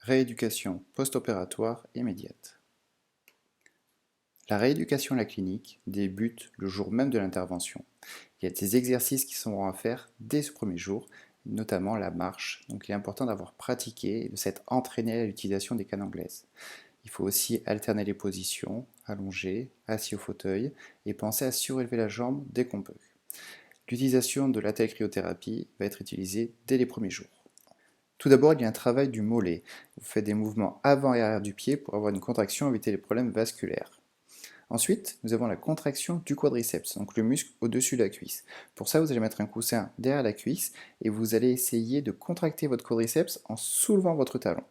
Rééducation post-opératoire immédiate. La rééducation à la clinique débute le jour même de l'intervention. Il y a des exercices qui seront à faire dès ce premier jour, notamment la marche. Donc il est important d'avoir pratiqué et de s'être entraîné à l'utilisation des cannes anglaises. Il faut aussi alterner les positions, allongé, assis au fauteuil, et penser à surélever la jambe dès qu'on peut. L'utilisation de la cryothérapie va être utilisée dès les premiers jours. Tout d'abord, il y a un travail du mollet. Vous faites des mouvements avant et arrière du pied pour avoir une contraction et éviter les problèmes vasculaires. Ensuite, nous avons la contraction du quadriceps, donc le muscle au-dessus de la cuisse. Pour ça, vous allez mettre un coussin derrière la cuisse et vous allez essayer de contracter votre quadriceps en soulevant votre talon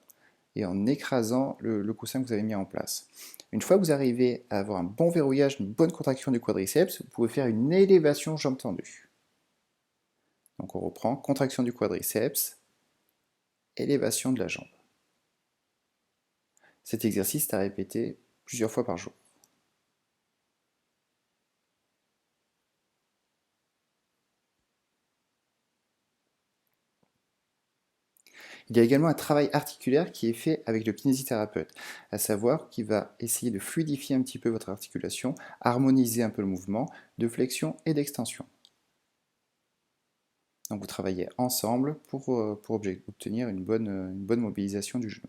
et en écrasant le coussin que vous avez mis en place. Une fois que vous arrivez à avoir un bon verrouillage, une bonne contraction du quadriceps, vous pouvez faire une élévation jambe tendue. Donc on reprend, contraction du quadriceps, élévation de la jambe. Cet exercice est à répéter plusieurs fois par jour. Il y a également un travail articulaire qui est fait avec le kinésithérapeute, à savoir qu'il va essayer de fluidifier un petit peu votre articulation, harmoniser un peu le mouvement de flexion et d'extension. Donc vous travaillez ensemble pour obtenir une bonne mobilisation du genou.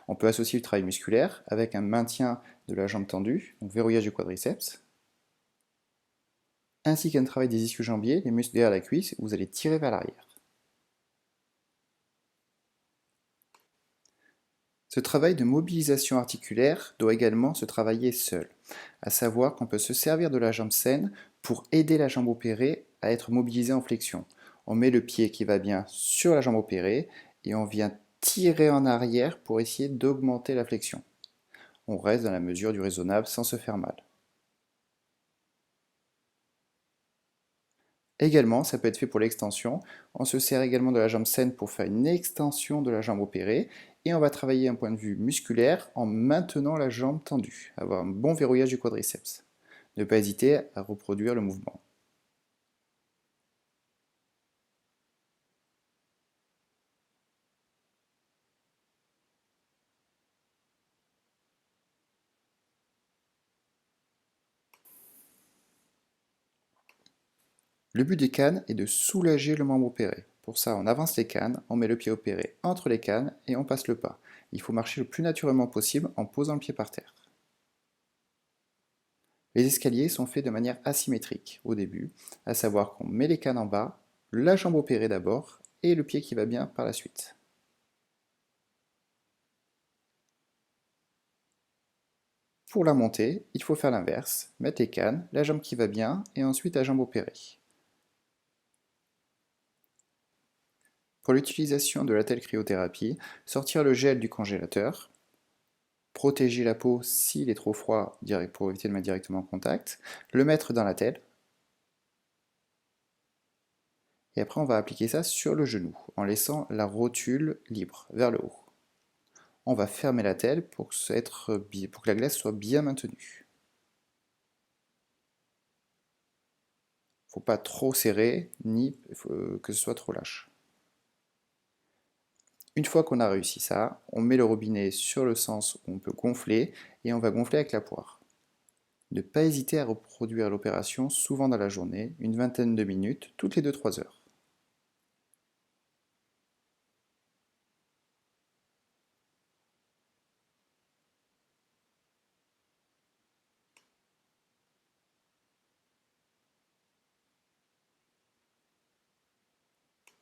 On peut associer le travail musculaire avec un maintien de la jambe tendue, donc verrouillage du quadriceps, ainsi qu'un travail des ischio-jambiers, les muscles derrière la cuisse, où vous allez tirer vers l'arrière. Ce travail de mobilisation articulaire doit également se travailler seul, à savoir qu'on peut se servir de la jambe saine pour aider la jambe opérée à être mobilisée en flexion. On met le pied qui va bien sur la jambe opérée et on vient tirer en arrière pour essayer d'augmenter la flexion. On reste dans la mesure du raisonnable sans se faire mal. Également, ça peut être fait pour l'extension. On se sert également de la jambe saine pour faire une extension de la jambe opérée et on va travailler un point de vue musculaire en maintenant la jambe tendue, avoir un bon verrouillage du quadriceps. Ne pas hésiter à reproduire le mouvement. Le but des cannes est de soulager le membre opéré. Pour ça, on avance les cannes, on met le pied opéré entre les cannes et on passe le pas. Il faut marcher le plus naturellement possible en posant le pied par terre. Les escaliers sont faits de manière asymétrique au début, à savoir qu'on met les cannes en bas, la jambe opérée d'abord et le pied qui va bien par la suite. Pour la montée, il faut faire l'inverse, mettre les cannes, la jambe qui va bien et ensuite la jambe opérée. Pour l'utilisation de la cryothérapie, sortir le gel du congélateur, protéger la peau s'il est trop froid pour éviter de mettre directement en contact, le mettre dans la telle, et après on va appliquer ça sur le genou en laissant la rotule libre vers le haut. On va fermer la telle pour que la glace soit bien maintenue. Il ne faut pas trop serrer, ni que ce soit trop lâche. Une fois qu'on a réussi ça, on met le robinet sur le sens où on peut gonfler et on va gonfler avec la poire. Ne pas hésiter à reproduire l'opération souvent dans la journée, une vingtaine de minutes, toutes les 2-3 heures.